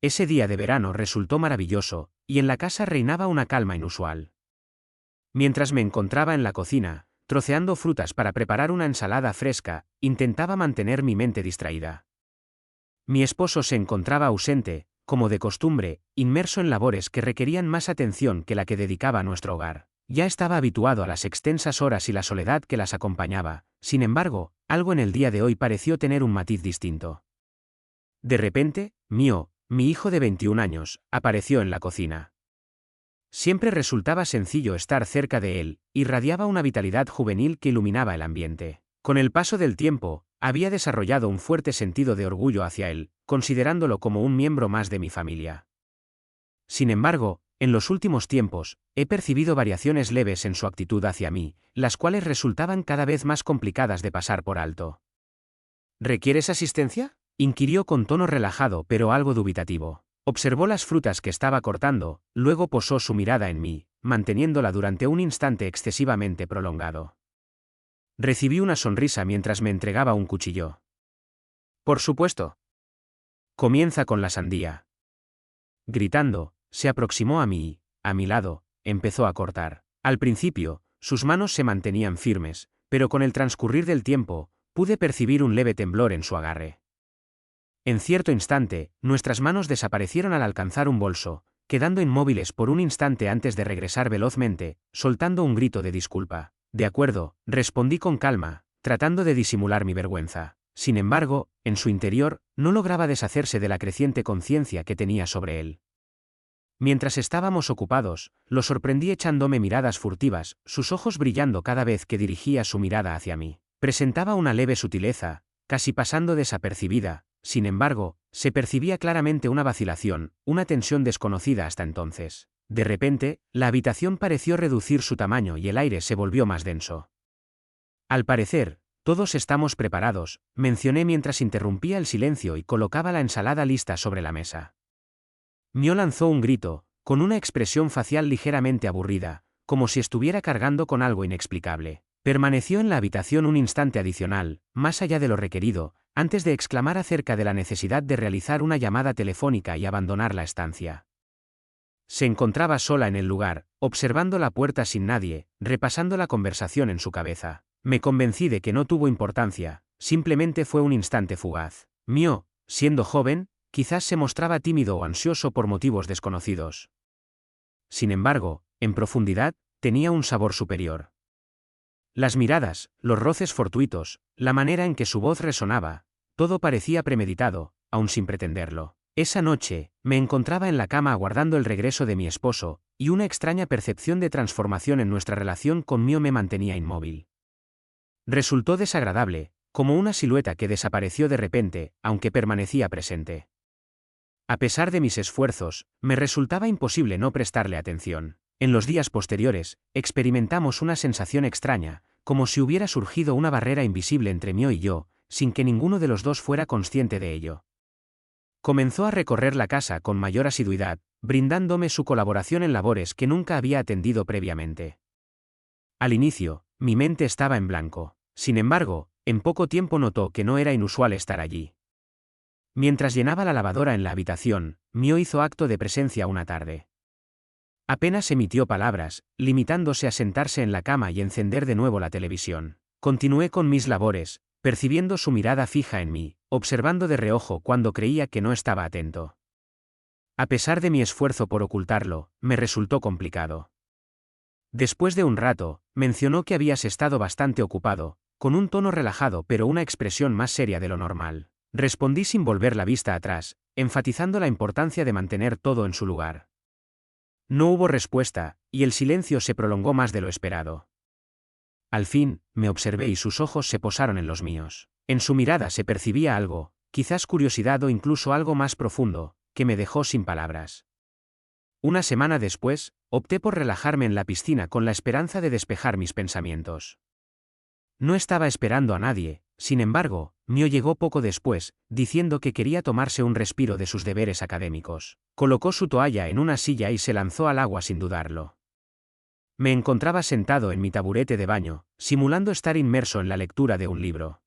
Ese día de verano resultó maravilloso, y en la casa reinaba una calma inusual. Mientras me encontraba en la cocina, troceando frutas para preparar una ensalada fresca, intentaba mantener mi mente distraída. Mi esposo se encontraba ausente, como de costumbre, inmerso en labores que requerían más atención que la que dedicaba a nuestro hogar. Ya estaba habituado a las extensas horas y la soledad que las acompañaba, sin embargo, algo en el día de hoy pareció tener un matiz distinto. De repente, mi hijo de 21 años, apareció en la cocina. Siempre resultaba sencillo estar cerca de él, irradiaba una vitalidad juvenil que iluminaba el ambiente. Con el paso del tiempo, había desarrollado un fuerte sentido de orgullo hacia él, considerándolo como un miembro más de mi familia. Sin embargo, en los últimos tiempos, he percibido variaciones leves en su actitud hacia mí, las cuales resultaban cada vez más complicadas de pasar por alto. ¿Requieres asistencia?, inquirió con tono relajado pero algo dubitativo. Observó las frutas que estaba cortando, luego posó su mirada en mí, manteniéndola durante un instante excesivamente prolongado. Recibí una sonrisa mientras me entregaba un cuchillo. Por supuesto. Comienza con la sandía. Gritando, se aproximó a mí y, a mi lado, empezó a cortar. Al principio, sus manos se mantenían firmes, pero con el transcurrir del tiempo, pude percibir un leve temblor en su agarre. En cierto instante, nuestras manos desaparecieron al alcanzar un bolso, quedando inmóviles por un instante antes de regresar velozmente, soltando un grito de disculpa. De acuerdo, respondí con calma, tratando de disimular mi vergüenza. Sin embargo, en su interior, no lograba deshacerse de la creciente conciencia que tenía sobre él. Mientras estábamos ocupados, lo sorprendí echándome miradas furtivas, sus ojos brillando cada vez que dirigía su mirada hacia mí. Presentaba una leve sutileza, casi pasando desapercibida. Sin embargo, se percibía claramente una vacilación, una tensión desconocida hasta entonces. De repente, la habitación pareció reducir su tamaño y el aire se volvió más denso. Al parecer, todos estamos preparados, mencioné mientras interrumpía el silencio y colocaba la ensalada lista sobre la mesa. Mio lanzó un grito, con una expresión facial ligeramente aburrida, como si estuviera cargando con algo inexplicable. Permaneció en la habitación un instante adicional, más allá de lo requerido, antes de exclamar acerca de la necesidad de realizar una llamada telefónica y abandonar la estancia. Se encontraba sola en el lugar, observando la puerta sin nadie, repasando la conversación en su cabeza. Me convencí de que no tuvo importancia, simplemente fue un instante fugaz. Mio, siendo joven, quizás se mostraba tímido o ansioso por motivos desconocidos. Sin embargo, en profundidad, tenía un sabor superior. Las miradas, los roces fortuitos, la manera en que su voz resonaba, todo parecía premeditado, aun sin pretenderlo. Esa noche, me encontraba en la cama aguardando el regreso de mi esposo, y una extraña percepción de transformación en nuestra relación con Mio me mantenía inmóvil. Resultó desagradable, como una silueta que desapareció de repente, aunque permanecía presente. A pesar de mis esfuerzos, me resultaba imposible no prestarle atención. En los días posteriores, experimentamos una sensación extraña, como si hubiera surgido una barrera invisible entre Mio y yo, sin que ninguno de los dos fuera consciente de ello. Comenzó a recorrer la casa con mayor asiduidad, brindándome su colaboración en labores que nunca había atendido previamente. Al inicio, mi mente estaba en blanco. Sin embargo, en poco tiempo notó que no era inusual estar allí. Mientras llenaba la lavadora en la habitación, Mio hizo acto de presencia una tarde. Apenas emitió palabras, limitándose a sentarse en la cama y encender de nuevo la televisión. Continué con mis labores, percibiendo su mirada fija en mí, observando de reojo cuando creía que no estaba atento. A pesar de mi esfuerzo por ocultarlo, me resultó complicado. Después de un rato, mencionó que habías estado bastante ocupado, con un tono relajado pero una expresión más seria de lo normal. Respondí sin volver la vista atrás, enfatizando la importancia de mantener todo en su lugar. No hubo respuesta, y el silencio se prolongó más de lo esperado. Al fin, me observé y sus ojos se posaron en los míos. En su mirada se percibía algo, quizás curiosidad o incluso algo más profundo, que me dejó sin palabras. Una semana después, opté por relajarme en la piscina con la esperanza de despejar mis pensamientos. No estaba esperando a nadie, sin embargo, Mio llegó poco después, diciendo que quería tomarse un respiro de sus deberes académicos. Colocó su toalla en una silla y se lanzó al agua sin dudarlo. Me encontraba sentado en mi taburete de baño, simulando estar inmerso en la lectura de un libro.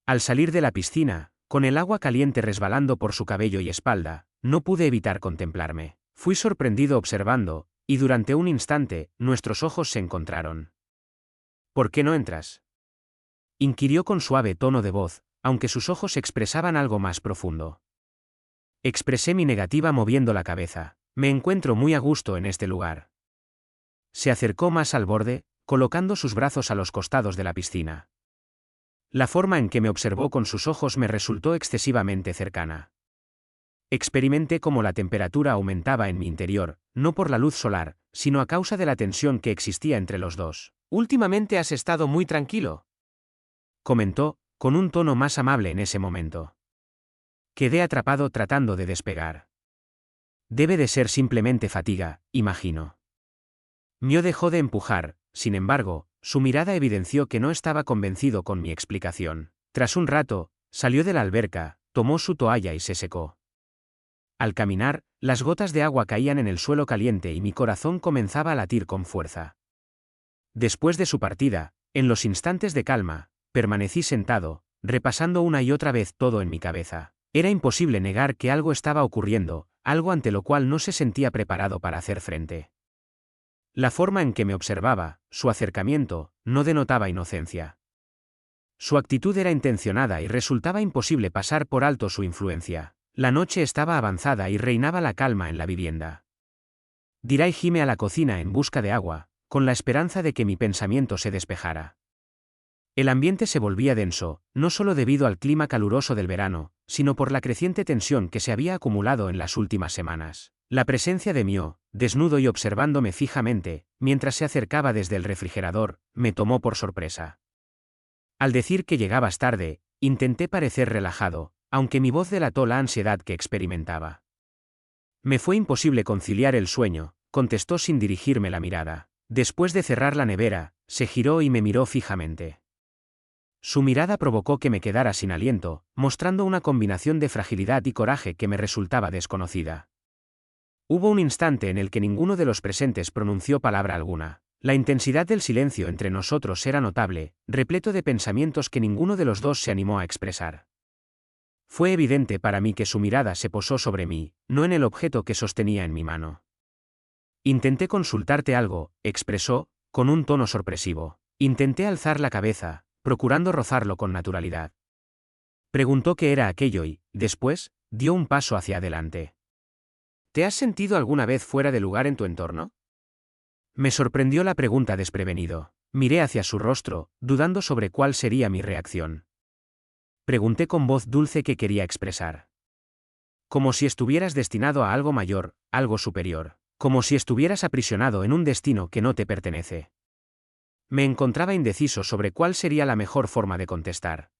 Al salir de la piscina, con el agua caliente resbalando por su cabello y espalda, no pude evitar contemplarme. Fui sorprendido observando, y durante un instante, nuestros ojos se encontraron. ¿Por qué no entras?, inquirió con suave tono de voz, aunque sus ojos expresaban algo más profundo. Expresé mi negativa moviendo la cabeza. Me encuentro muy a gusto en este lugar. Se acercó más al borde, colocando sus brazos a los costados de la piscina. La forma en que me observó con sus ojos me resultó excesivamente cercana. Experimenté cómo la temperatura aumentaba en mi interior, no por la luz solar, sino a causa de la tensión que existía entre los dos. «Últimamente has estado muy tranquilo», comentó, con un tono más amable en ese momento. Quedé atrapado tratando de despegar. Debe de ser simplemente fatiga, imagino. Mio dejó de empujar, sin embargo, su mirada evidenció que no estaba convencido con mi explicación. Tras un rato, salió de la alberca, tomó su toalla y se secó. Al caminar, las gotas de agua caían en el suelo caliente y mi corazón comenzaba a latir con fuerza. Después de su partida, en los instantes de calma, permanecí sentado, repasando una y otra vez todo en mi cabeza. Era imposible negar que algo estaba ocurriendo, algo ante lo cual no se sentía preparado para hacer frente. La forma en que me observaba, su acercamiento, no denotaba inocencia. Su actitud era intencionada y resultaba imposible pasar por alto su influencia. La noche estaba avanzada y reinaba la calma en la vivienda. Dirai gime a la cocina en busca de agua, con la esperanza de que mi pensamiento se despejara. El ambiente se volvía denso, no solo debido al clima caluroso del verano, sino por la creciente tensión que se había acumulado en las últimas semanas. La presencia de Mio, desnudo y observándome fijamente, mientras se acercaba desde el refrigerador, me tomó por sorpresa. Al decir que llegabas tarde, intenté parecer relajado, aunque mi voz delató la ansiedad que experimentaba. Me fue imposible conciliar el sueño, contestó sin dirigirme la mirada. Después de cerrar la nevera, se giró y me miró fijamente. Su mirada provocó que me quedara sin aliento, mostrando una combinación de fragilidad y coraje que me resultaba desconocida. Hubo un instante en el que ninguno de los presentes pronunció palabra alguna. La intensidad del silencio entre nosotros era notable, repleto de pensamientos que ninguno de los dos se animó a expresar. Fue evidente para mí que su mirada se posó sobre mí, no en el objeto que sostenía en mi mano. Intenté consultarte algo, expresó, con un tono sorpresivo. Intenté alzar la cabeza, procurando rozarlo con naturalidad. Preguntó qué era aquello y, después, dio un paso hacia adelante. ¿Te has sentido alguna vez fuera de lugar en tu entorno? Me sorprendió la pregunta desprevenido. Miré hacia su rostro, dudando sobre cuál sería mi reacción. Pregunté con voz dulce qué quería expresar. Como si estuvieras destinado a algo mayor, algo superior. Como si estuvieras aprisionado en un destino que no te pertenece. Me encontraba indeciso sobre cuál sería la mejor forma de contestar.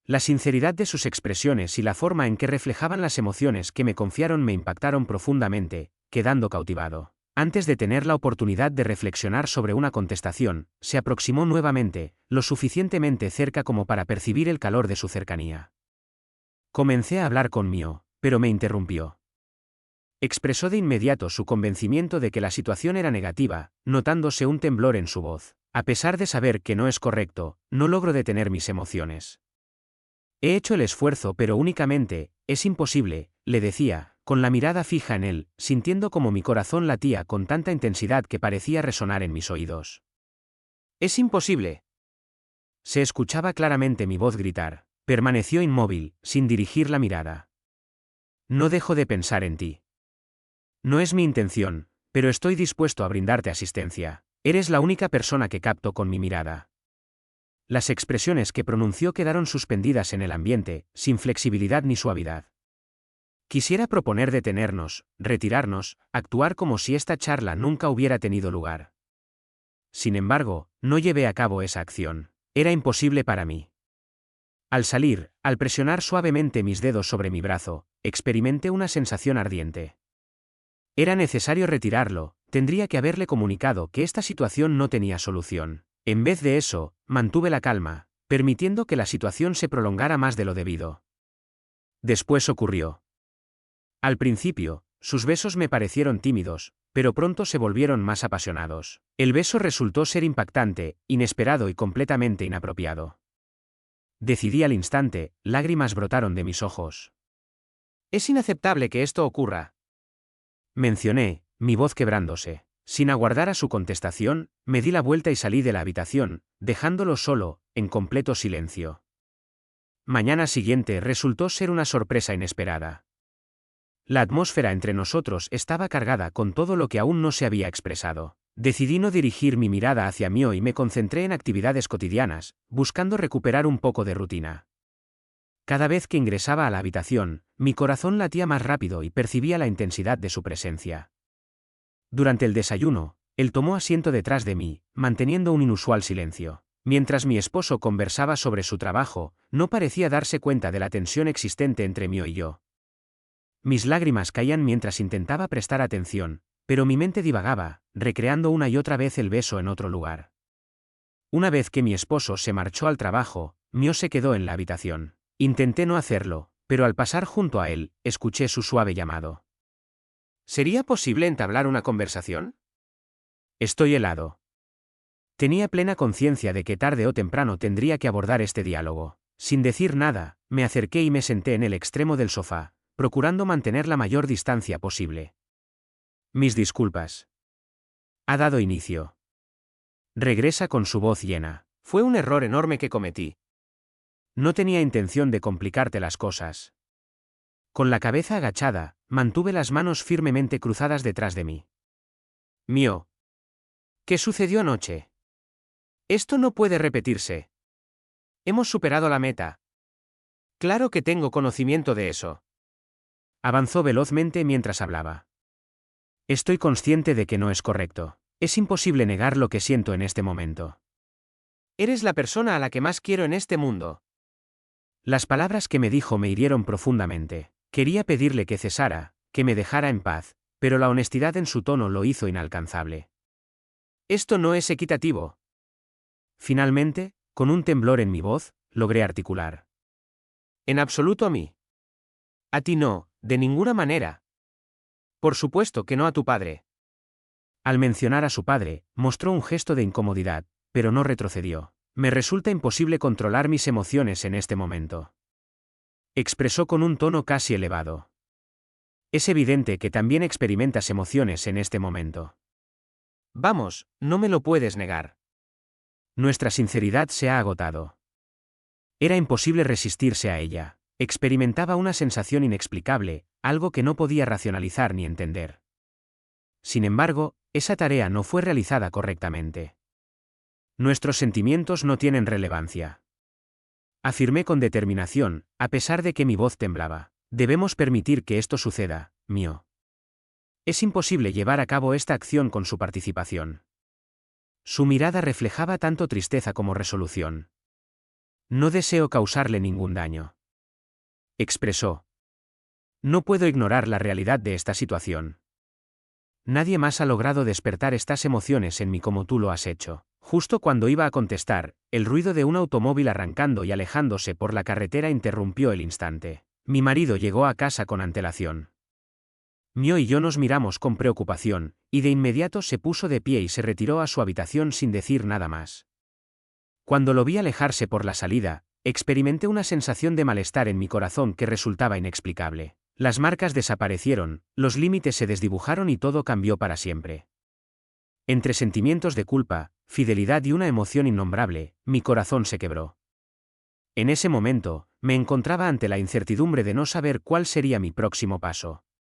La sinceridad de sus expresiones y la forma en que reflejaban las emociones que me confiaron me impactaron profundamente, quedando cautivado. Antes de tener la oportunidad de reflexionar sobre una contestación, se aproximó nuevamente, lo suficientemente cerca como para percibir el calor de su cercanía. Comencé a hablar con Mio, pero me interrumpió. Expresó de inmediato su convencimiento de que la situación era negativa, notándose un temblor en su voz. A pesar de saber que no es correcto, no logro detener mis emociones. He hecho el esfuerzo pero únicamente, es imposible, le decía, con la mirada fija en él, sintiendo como mi corazón latía con tanta intensidad que parecía resonar en mis oídos. Es imposible. Se escuchaba claramente mi voz gritar. Permaneció inmóvil, sin dirigir la mirada. No dejo de pensar en ti. No es mi intención, pero estoy dispuesto a brindarte asistencia. Eres la única persona que capto con mi mirada. Las expresiones que pronunció quedaron suspendidas en el ambiente, sin flexibilidad ni suavidad. Quisiera proponer detenernos, retirarnos, actuar como si esta charla nunca hubiera tenido lugar. Sin embargo, no llevé a cabo esa acción. Era imposible para mí. Al salir, al presionar suavemente mis dedos sobre mi brazo, experimenté una sensación ardiente. Era necesario retirarlo, tendría que haberle comunicado que esta situación no tenía solución. En vez de eso, mantuve la calma, permitiendo que la situación se prolongara más de lo debido. Después ocurrió. Al principio, sus besos me parecieron tímidos, pero pronto se volvieron más apasionados. El beso resultó ser impactante, inesperado y completamente inapropiado. Decidí al instante, lágrimas brotaron de mis ojos. Es inaceptable que esto ocurra. Mencioné, mi voz quebrándose. Sin aguardar a su contestación, me di la vuelta y salí de la habitación, dejándolo solo, en completo silencio. Mañana siguiente resultó ser una sorpresa inesperada. La atmósfera entre nosotros estaba cargada con todo lo que aún no se había expresado. Decidí no dirigir mi mirada hacia Mio y me concentré en actividades cotidianas, buscando recuperar un poco de rutina. Cada vez que ingresaba a la habitación, mi corazón latía más rápido y percibía la intensidad de su presencia. Durante el desayuno, él tomó asiento detrás de mí, manteniendo un inusual silencio. Mientras mi esposo conversaba sobre su trabajo, no parecía darse cuenta de la tensión existente entre Mio y yo. Mis lágrimas caían mientras intentaba prestar atención, pero mi mente divagaba, recreando una y otra vez el beso en otro lugar. Una vez que mi esposo se marchó al trabajo, Mio se quedó en la habitación. Intenté no hacerlo, pero al pasar junto a él, escuché su suave llamado. ¿Sería posible entablar una conversación? Estoy helado. Tenía plena conciencia de que tarde o temprano tendría que abordar este diálogo. Sin decir nada, me acerqué y me senté en el extremo del sofá, procurando mantener la mayor distancia posible. Mis disculpas. Ha dado inicio. Regresa con su voz llena. Fue un error enorme que cometí. No tenía intención de complicarte las cosas. Con la cabeza agachada, mantuve las manos firmemente cruzadas detrás de mí. Mio. ¿Qué sucedió anoche? Esto no puede repetirse. Hemos superado la meta. Claro que tengo conocimiento de eso. Avanzó velozmente mientras hablaba. Estoy consciente de que no es correcto. Es imposible negar lo que siento en este momento. Eres la persona a la que más quiero en este mundo. Las palabras que me dijo me hirieron profundamente. Quería pedirle que cesara, que me dejara en paz, pero la honestidad en su tono lo hizo inalcanzable. Esto no es equitativo. Finalmente, con un temblor en mi voz, logré articular. En absoluto a mí. A ti no, de ninguna manera. Por supuesto que no a tu padre. Al mencionar a su padre, mostró un gesto de incomodidad, pero no retrocedió. Me resulta imposible controlar mis emociones en este momento. Expresó con un tono casi elevado. Es evidente que también experimentas emociones en este momento. Vamos, no me lo puedes negar. Nuestra sinceridad se ha agotado. Era imposible resistirse a ella. Experimentaba una sensación inexplicable, algo que no podía racionalizar ni entender. Sin embargo, esa tarea no fue realizada correctamente. Nuestros sentimientos no tienen relevancia. Afirmé con determinación, a pesar de que mi voz temblaba. Debemos permitir que esto suceda, Mio. Es imposible llevar a cabo esta acción con su participación. Su mirada reflejaba tanto tristeza como resolución. No deseo causarle ningún daño. Expresó. No puedo ignorar la realidad de esta situación. Nadie más ha logrado despertar estas emociones en mí como tú lo has hecho. Justo cuando iba a contestar, el ruido de un automóvil arrancando y alejándose por la carretera interrumpió el instante. Mi marido llegó a casa con antelación. Mio y yo nos miramos con preocupación, y de inmediato se puso de pie y se retiró a su habitación sin decir nada más. Cuando lo vi alejarse por la salida, experimenté una sensación de malestar en mi corazón que resultaba inexplicable. Las marcas desaparecieron, los límites se desdibujaron y todo cambió para siempre. Entre sentimientos de culpa, fidelidad y una emoción innombrable, mi corazón se quebró. En ese momento, me encontraba ante la incertidumbre de no saber cuál sería mi próximo paso.